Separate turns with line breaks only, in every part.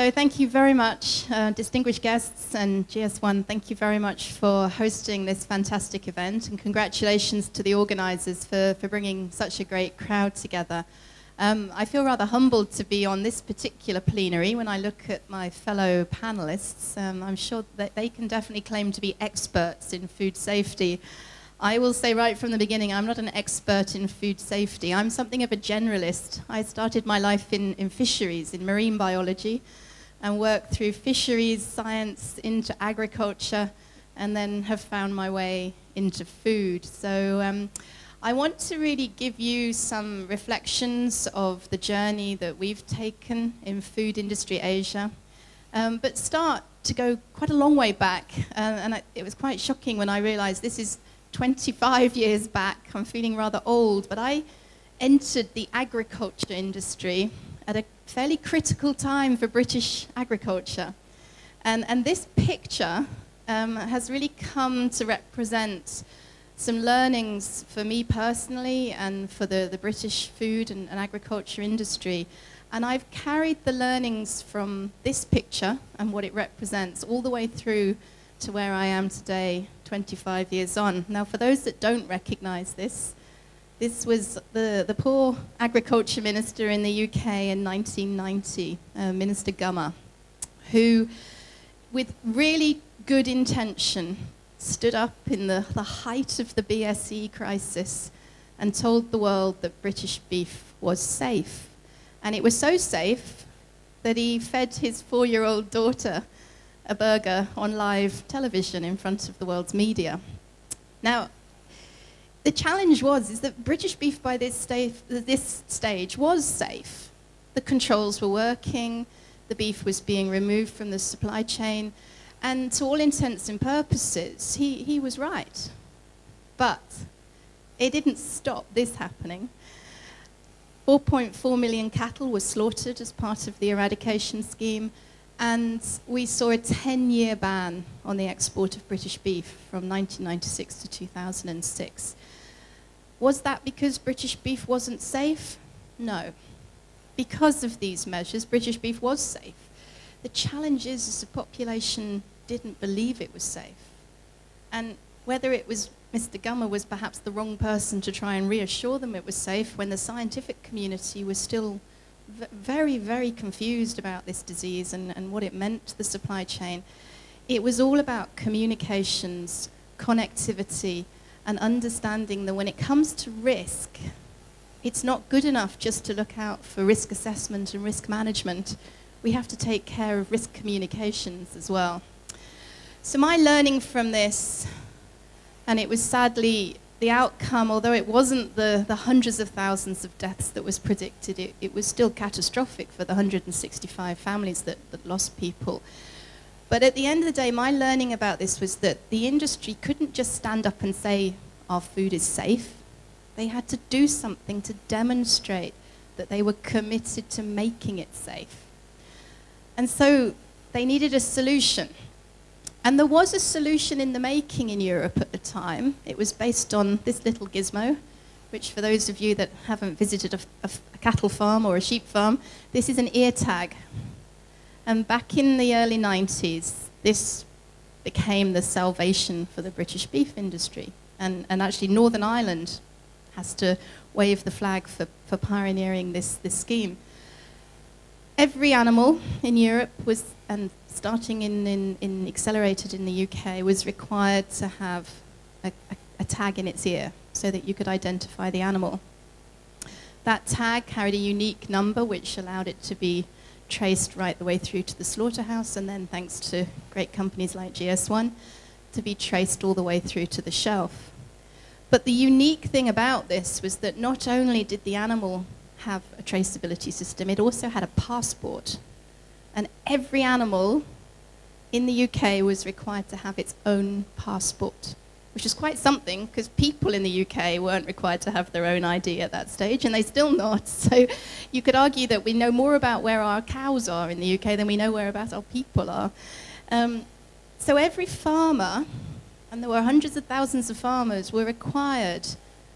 So thank you very much, distinguished guests and GS1, thank you very much for hosting this fantastic event, and congratulations to the organizers for bringing such a great crowd together. I feel rather humbled to be on this particular plenary. When I look at my fellow panelists, I'm sure that they can definitely claim to be experts in food safety. I will say right from the beginning, I'm not an expert in food safety. I'm something of a generalist. I started my life in fisheries, in marine biology, and worked through fisheries science into agriculture, and then have found my way into food. So I want to really give you some reflections of the journey that we've taken in food industry Asia, but start to go quite a long way back. It was quite shocking when I realized this is 25 years back. I'm feeling rather old, but I entered the agriculture industry at a fairly critical time for British agriculture. And this picture has really come to represent some learnings for me personally and for the British food and agriculture industry. And I've carried the learnings from this picture and what it represents all the way through to where I am today, 25 years on. Now, for those that don't recognize this, this was the poor agriculture minister in the UK in 1990, Minister Gummer, who, with really good intention, stood up in the height of the BSE crisis and told the world that British beef was safe. And it was so safe that he fed his 4-year-old daughter a burger on live television in front of the world's media. Now, the challenge is that British beef by this stage was safe. The controls were working, the beef was being removed from the supply chain, and to all intents and purposes, he was right. But it didn't stop this happening. 4.4 million cattle were slaughtered as part of the eradication scheme, and we saw a 10-year ban on the export of British beef from 1996 to 2006. Was that because British beef wasn't safe? No. Because of these measures, British beef was safe. The challenge is the population didn't believe it was safe. And whether it was Mr. Gummer was perhaps the wrong person to try and reassure them it was safe when the scientific community was still very, very confused about this disease and what it meant to the supply chain. It was all about communications, connectivity, and understanding that when it comes to risk, it's not good enough just to look out for risk assessment and risk management. We have to take care of risk communications as well. So my learning from this, and it was sadly the outcome, although it wasn't the hundreds of thousands of deaths that was predicted, it was still catastrophic for the 165 families that lost people. But at the end of the day, my learning about this was that the industry couldn't just stand up and say, our food is safe. They had to do something to demonstrate that they were committed to making it safe. And so they needed a solution. And there was a solution in the making in Europe at the time. It was based on this little gizmo, which for those of you that haven't visited a cattle farm or a sheep farm, this is an ear tag. And back in the early 90s, this became the salvation for the British beef industry. And actually Northern Ireland has to wave the flag for pioneering this scheme. Every animal in Europe was, and starting in accelerated in the UK, was required to have a tag in its ear so that you could identify the animal. That tag carried a unique number which allowed it to be traced right the way through to the slaughterhouse, and then thanks to great companies like GS1, to be traced all the way through to the shelf. But the unique thing about this was that not only did the animal have a traceability system, it also had a passport. And every animal in the UK was required to have its own passport, which is quite something because people in the UK weren't required to have their own ID at that stage, and they still not. So you could argue that we know more about where our cows are in the UK than we know where about our people are. So every farmer, and there were hundreds of thousands of farmers, were required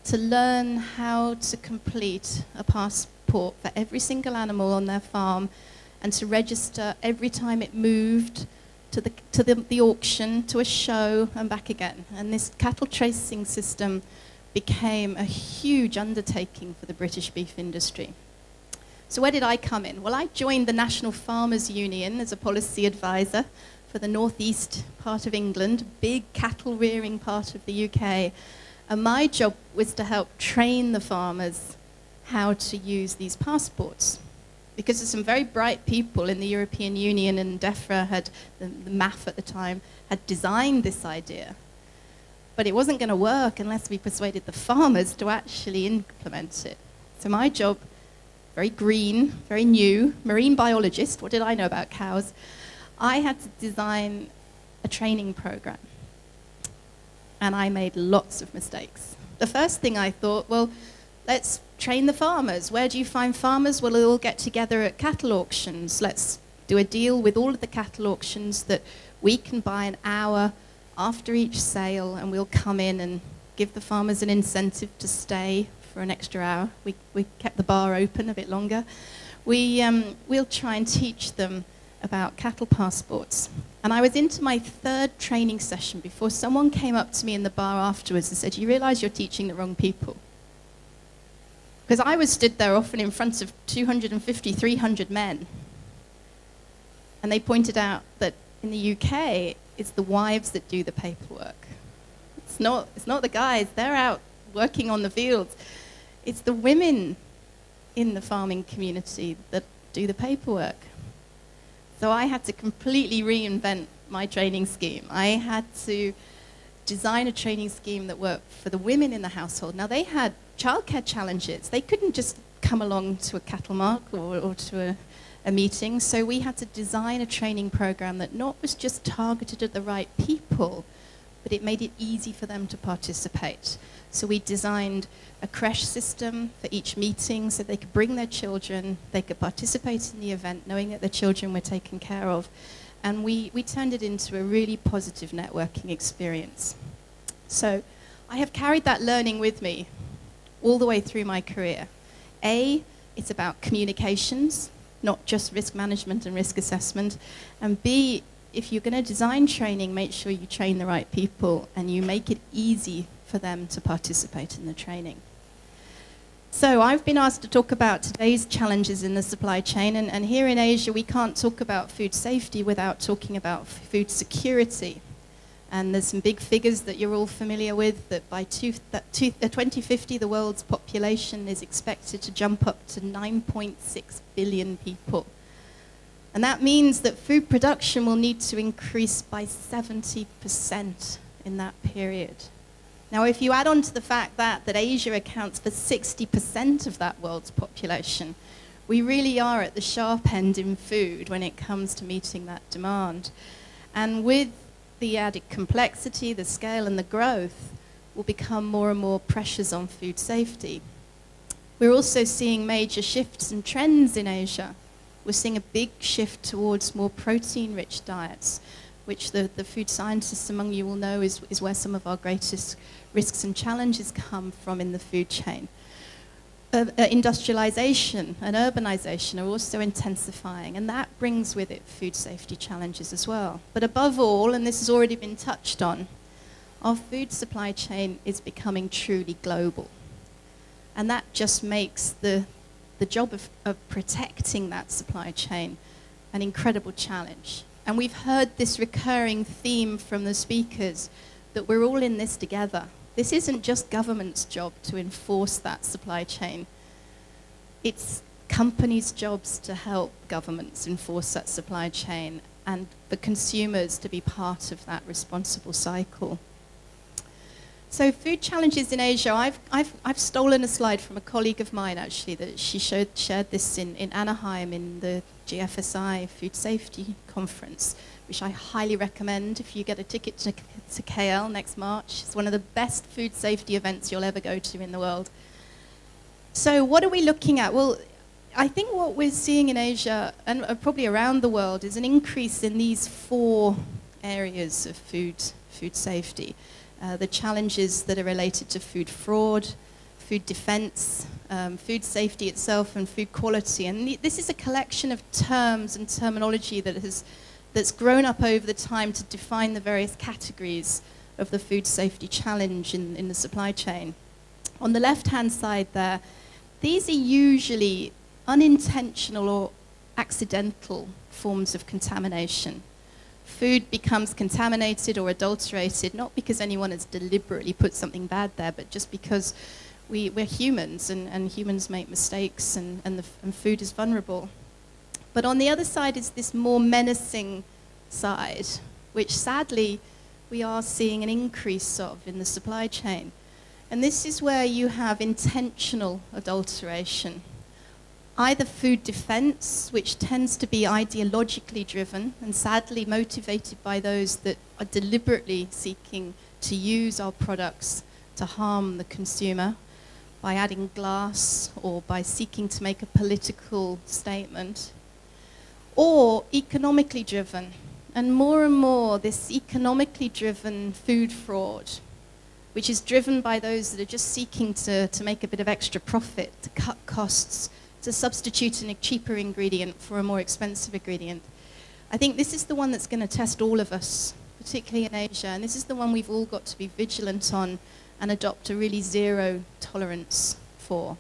to learn how to complete a passport for every single animal on their farm and to register every time it moved to the auction, to a show, and back again. And this cattle tracing system became a huge undertaking for the British beef industry. So where did I come in? Well, I joined the National Farmers Union as a policy advisor for the northeast part of England, big cattle rearing part of the UK. And my job was to help train the farmers how to use these passports. Because there's some very bright people in the European Union, and DEFRA had, the MAF at the time, had designed this idea. But it wasn't going to work unless we persuaded the farmers to actually implement it. So my job, very green, very new, marine biologist, what did I know about cows? I had to design a training program. And I made lots of mistakes. The first thing I thought, well, let's train the farmers. Where do you find farmers? Well, they'll all get together at cattle auctions. Let's do a deal with all of the cattle auctions that we can buy an hour after each sale, and we'll come in and give the farmers an incentive to stay for an extra hour. We kept the bar open a bit longer. We'll try and teach them about cattle passports. And I was into my third training session before someone came up to me in the bar afterwards and said, "You realize you're teaching the wrong people?" Because I was stood there often in front of 250, 300 men. And they pointed out that in the UK, it's the wives that do the paperwork. It's not the guys. They're out working on the fields. It's the women in the farming community that do the paperwork. So I had to completely reinvent my training scheme. I had to design a training scheme that worked for the women in the household. Now, they had childcare challenges. They couldn't just come along to a cattle mark or to a meeting. So we had to design a training program that not was just targeted at the right people, but it made it easy for them to participate. So we designed a creche system for each meeting so they could bring their children, they could participate in the event knowing that their children were taken care of. And we turned it into a really positive networking experience. So I have carried that learning with me all the way through my career. A, it's about communications, not just risk management and risk assessment. And B, if you're going to design training, make sure you train the right people and you make it easy for them to participate in the training. So I've been asked to talk about today's challenges in the supply chain, and here in Asia we can't talk about food safety without talking about food security. And there's some big figures that you're all familiar with, that by 2050 the world's population is expected to jump up to 9.6 billion people. And that means that food production will need to increase by 70% in that period. Now, if you add on to the fact that Asia accounts for 60% of that world's population, we really are at the sharp end in food when it comes to meeting that demand. And with the added complexity, the scale, and the growth, will become more and more pressures on food safety. We're also seeing major shifts and trends in Asia. We're seeing a big shift towards more protein-rich diets, which the food scientists among you will know is where some of our greatest risks and challenges come from in the food chain. Industrialization and urbanization are also intensifying, and that brings with it food safety challenges as well. But above all, and this has already been touched on, our food supply chain is becoming truly global. And that just makes the job of protecting that supply chain an incredible challenge. And we've heard this recurring theme from the speakers that we're all in this together. This isn't just government's job to enforce that supply chain. It's companies' jobs to help governments enforce that supply chain, and for consumers to be part of that responsible cycle. So food challenges in Asia, I've stolen a slide from a colleague of mine, actually, that she shared this in Anaheim in the GFSI Food Safety Conference, which I highly recommend if you get a ticket to KL next March. It's one of the best food safety events you'll ever go to in the world. So what are we looking at? Well, I think what we're seeing in Asia, and probably around the world, is an increase in these 4 areas of food safety. The challenges that are related to food fraud, food defense, food safety itself and food quality. And this is a collection of terms and terminology that's grown up over the time to define the various categories of the food safety challenge in the supply chain. On the left-hand side there, these are usually unintentional or accidental forms of contamination. Food becomes contaminated or adulterated, not because anyone has deliberately put something bad there, but just because we're humans, and humans make mistakes, and food is vulnerable. But on the other side is this more menacing side, which sadly we are seeing an increase of in the supply chain. And this is where you have intentional adulteration. Either food defense, which tends to be ideologically driven and sadly motivated by those that are deliberately seeking to use our products to harm the consumer by adding glass or by seeking to make a political statement, or economically driven. And more, this economically driven food fraud, which is driven by those that are just seeking to make a bit of extra profit, to cut costs, to substitute a cheaper ingredient for a more expensive ingredient. I think this is the one that's going to test all of us, particularly in Asia, and this is the one we've all got to be vigilant on and adopt a really zero tolerance for.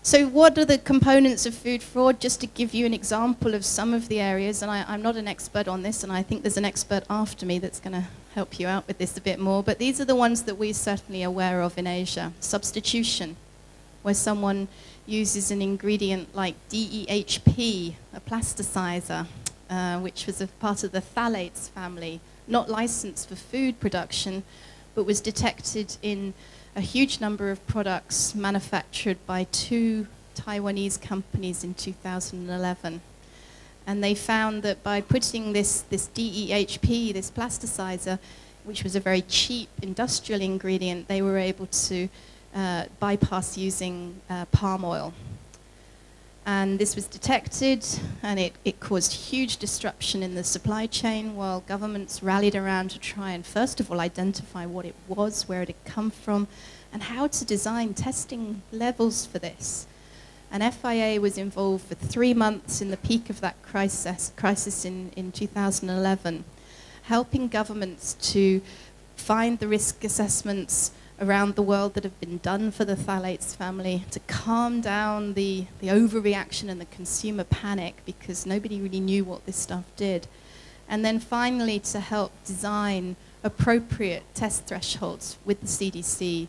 So what are the components of food fraud? Just to give you an example of some of the areas, and I'm not an expert on this, and I think there's an expert after me that's going to help you out with this a bit more, but these are the ones that we're certainly aware of in Asia. Substitution, where someone uses an ingredient like DEHP, a plasticizer, which was a part of the phthalates family, not licensed for food production, but was detected in a huge number of products manufactured by 2 Taiwanese companies in 2011. And they found that by putting this DEHP, this plasticizer, which was a very cheap industrial ingredient, they were able to bypass using palm oil. And this was detected, and it caused huge disruption in the supply chain, while governments rallied around to try and, first of all, identify what it was, where it had come from, and how to design testing levels for this. And FIA was involved for 3 months in the peak of that crisis in 2011, helping governments to find the risk assessments around the world that have been done for the phthalates family, to calm down the overreaction and the consumer panic, because nobody really knew what this stuff did. And then finally to help design appropriate test thresholds with the CDC,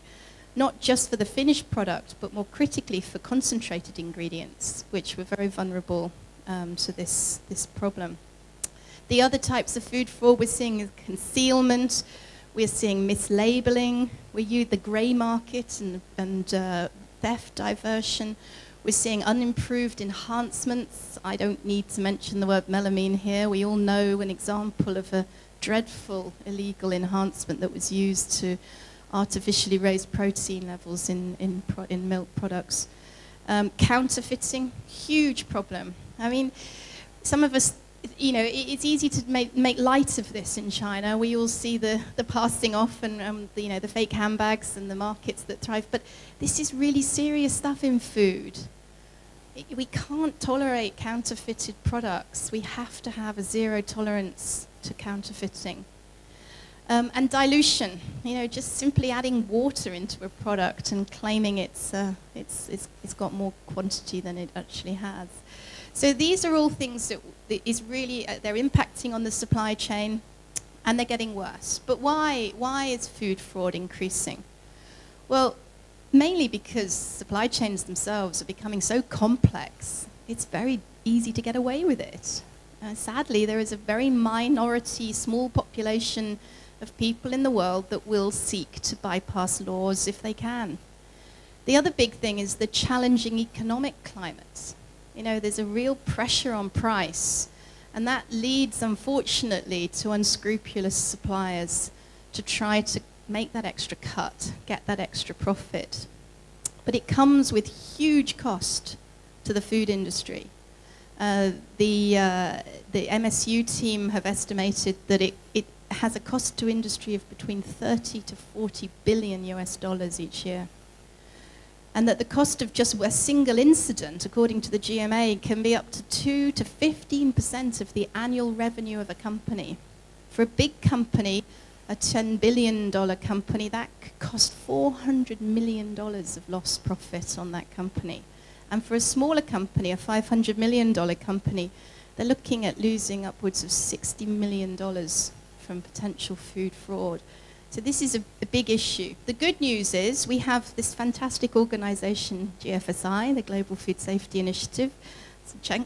not just for the finished product, but more critically for concentrated ingredients, which were very vulnerable to this problem. The other types of food fraud we're seeing is concealment. We're seeing mislabeling. We use the grey market and theft diversion. We're seeing unimproved enhancements. I don't need to mention the word melamine here. We all know an example of a dreadful illegal enhancement that was used to artificially raise protein levels in milk products. Counterfeiting, huge problem. I mean, some of us, you know, it's easy to make light of this in China. We all see the passing off and you know, the fake handbags and the markets that thrive. But this is really serious stuff in food. We can't tolerate counterfeited products. We have to have a zero tolerance to counterfeiting. And dilution, you know, just simply adding water into a product and claiming it's got more quantity than it actually has. So these are all things that is really, they're impacting on the supply chain, and they're getting worse. But why is food fraud increasing? Well, mainly because supply chains themselves are becoming so complex, it's very easy to get away with it. Sadly, there is a very minority, small population of people in the world that will seek to bypass laws if they can. The other big thing is the challenging economic climate. You know, there's a real pressure on price, and that leads, unfortunately, to unscrupulous suppliers to try to make that extra cut, get that extra profit. But it comes with huge cost to the food industry. The MSU team have estimated that it has a cost to industry of between 30 to 40 billion US dollars each year. and that the cost of just a single incident, according to the GMA, can be up to 2 to 15% of the annual revenue of a company. For a big company, a $10 billion company, that could cost $400 million of lost profit on that company. And for a smaller company, a $500 million company, they're looking at losing upwards of $60 million from potential food fraud. So this is a big issue. The good news is we have this fantastic organization, GFSI, the Global Food Safety Initiative.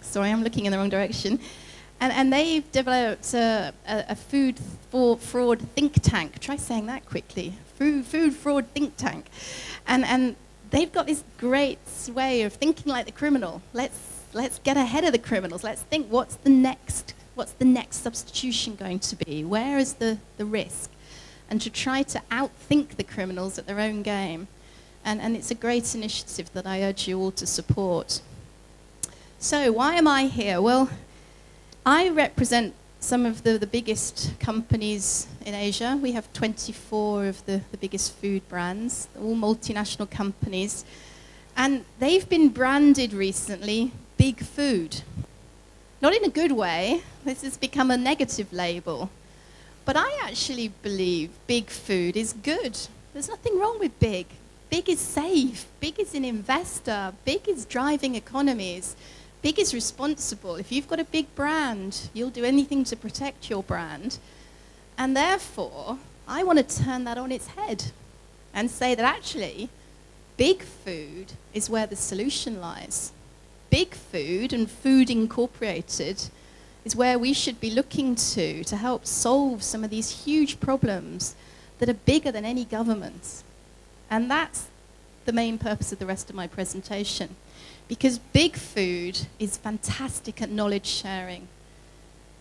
Sorry, I'm looking in the wrong direction. And they've developed a food fraud think tank. Try saying that quickly. Food fraud think tank. And they've got this great way of thinking like the criminal. Let's get ahead of the criminals. Let's think what's the next substitution going to be? Where is the risk? And to try to outthink the criminals at their own game. And it's a great initiative that I urge you all to support. So why am I here? Well, I represent some of the biggest companies in Asia. We have 24 of the biggest food brands, all multinational companies. And they've been branded recently big food. Not in a good way. This has become a negative label. But I actually believe big food is good. There's nothing wrong with big. Big is safe. Big is an investor. Big is driving economies. Big is responsible. If you've got a big brand, you'll do anything to protect your brand. And therefore, I want to turn that on its head and say that actually, big food is where the solution lies. Big food and Food Incorporated is where we should be looking to help solve some of these huge problems that are bigger than any government. And that's the main purpose of the rest of my presentation. Because big food is fantastic at knowledge sharing.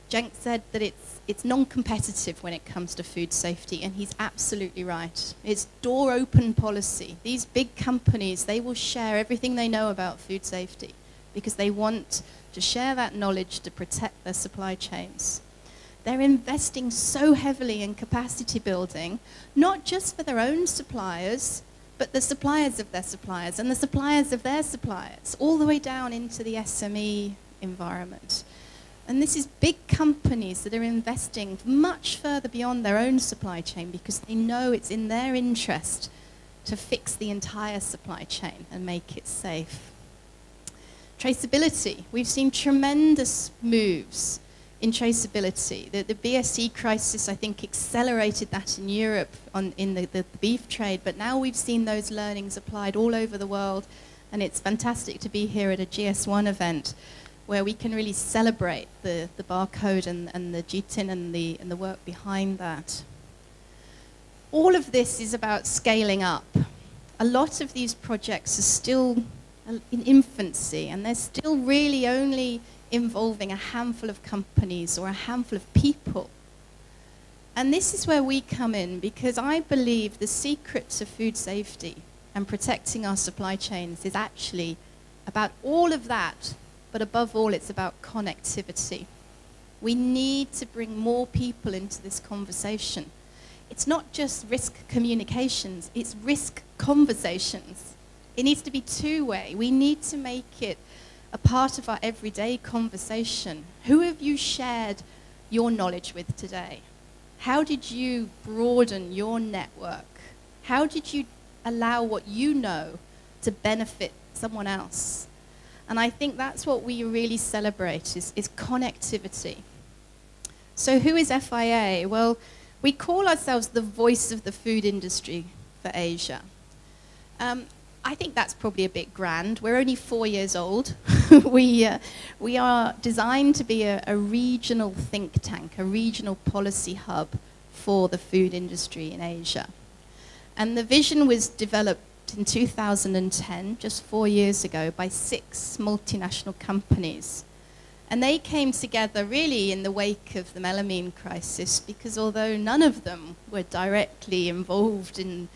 Cenk said that it's non-competitive when it comes to food safety, and he's absolutely right. It's door-open policy. These big companies, they will share everything they know about food safety because they want to share that knowledge to protect their supply chains. They're investing so heavily in capacity building, not just for their own suppliers, but the suppliers of their suppliers and the suppliers of their suppliers, all the way down into the SME environment. And this is big companies that are investing much further beyond their own supply chain because they know it's in their interest to fix the entire supply chain and make it safe. Traceability. We've seen tremendous moves in traceability. The BSE crisis, I think, accelerated that in Europe in the beef trade, but now we've seen those learnings applied all over the world, and it's fantastic to be here at a GS1 event where we can really celebrate the barcode and the GTIN and the work behind that. All of this is about scaling up. A lot of these projects are still in infancy, and they're still really only involving a handful of companies or a handful of people. And this is where we come in, because I believe the secret to food safety and protecting our supply chains is actually about all of that, but above all, it's about connectivity. We need to bring more people into this conversation. It's not just risk communications, it's risk conversations. It needs to be two-way. We need to make it a part of our everyday conversation. Who have you shared your knowledge with today? How did you broaden your network? How did you allow what you know to benefit someone else? And I think that's what we really celebrate, is connectivity. So who is FIA? Well, we call ourselves the voice of the food industry for Asia. I think that's probably a bit grand. We're only 4 years old. we are designed to be a regional think tank, a regional policy hub for the food industry in Asia. And the vision was developed in 2010, just 4 years ago, by 6 multinational companies. And they came together really in the wake of the melamine crisis, because although none of them were directly involved in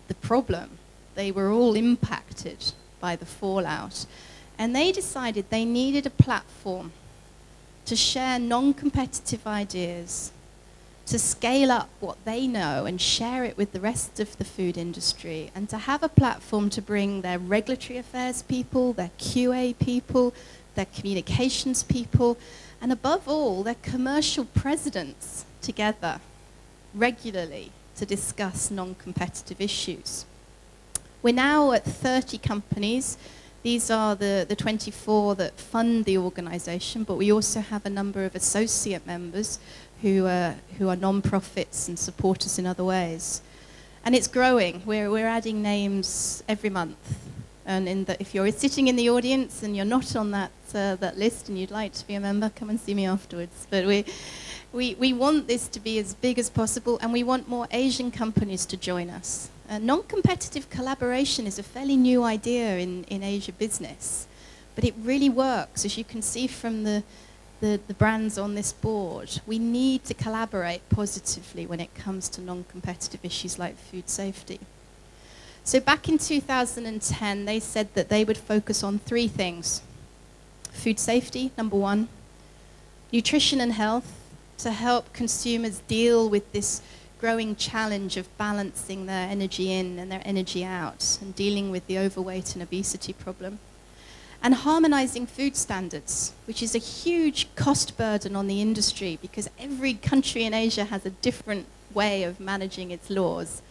the problem, they were all impacted by the fallout. And they decided they needed a platform to share non-competitive ideas, to scale up what they know and share it with the rest of the food industry, and to have a platform to bring their regulatory affairs people, their QA people, their communications people, and above all, their commercial presidents together regularly to discuss non-competitive issues. We're now at 30 companies. These are the 24 that fund the organization, but we also have a number of associate members who are non-profits and support us in other ways. And it's growing. We're adding names every month. And if you're sitting in the audience and you're not on that list and you'd like to be a member, come and see me afterwards. But we want this to be as big as possible, and we want more Asian companies to join us. Non-competitive collaboration is a fairly new idea in Asia business, but it really works. As you can see from the brands on this board, we need to collaborate positively when it comes to non-competitive issues like food safety. So back in 2010, they said that they would focus on 3 things. Food safety, number 1. Nutrition and health, to help consumers deal with this growing challenge of balancing their energy in and their energy out, and dealing with the overweight and obesity problem. And harmonizing food standards, which is a huge cost burden on the industry because every country in Asia has a different way of managing its laws.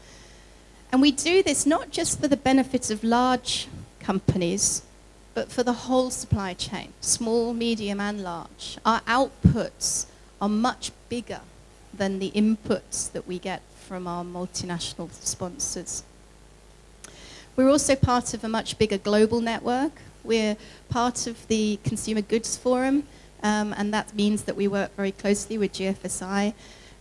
And we do this not just for the benefit of large companies, but for the whole supply chain, small, medium, and large. Our outputs are much bigger than the inputs that we get from our multinational sponsors. We're also part of a much bigger global network. We're part of the Consumer Goods Forum, and that means that we work very closely with GFSI.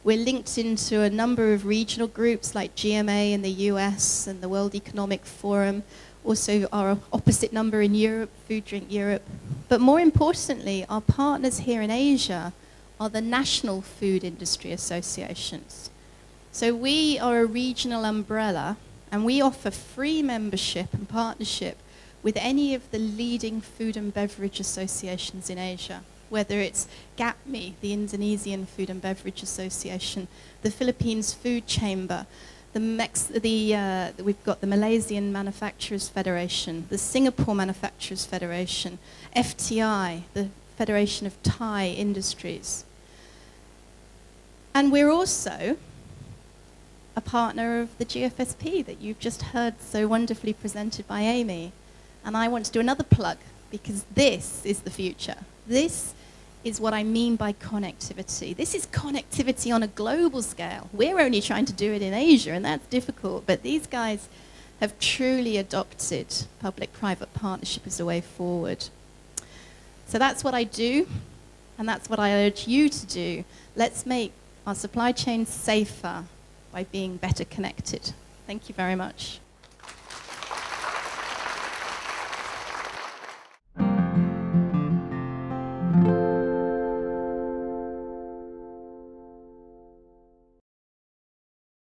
We're linked into a number of regional groups like GMA in the US and the World Economic Forum, also our opposite number in Europe, Food Drink Europe. But more importantly, our partners here in Asia are the national food industry associations. So we are a regional umbrella, and we offer free membership and partnership with any of the leading food and beverage associations in Asia, whether it's GAPMI, the Indonesian Food and Beverage Association, the Philippines Food Chamber, we've got the Malaysian Manufacturers Federation, the Singapore Manufacturers Federation, FTI, the Federation of Thai Industries. And we're also a partner of the GFSP that you've just heard so wonderfully presented by Amy. And I want to do another plug, because this is the future. This is what I mean by connectivity. This is connectivity on a global scale. We're only trying to do it in Asia, and that's difficult. But these guys have truly adopted public-private partnership as a way forward. So that's what I do, and that's what I urge you to do. Let's make our supply chains safer by being better connected. Thank you very much.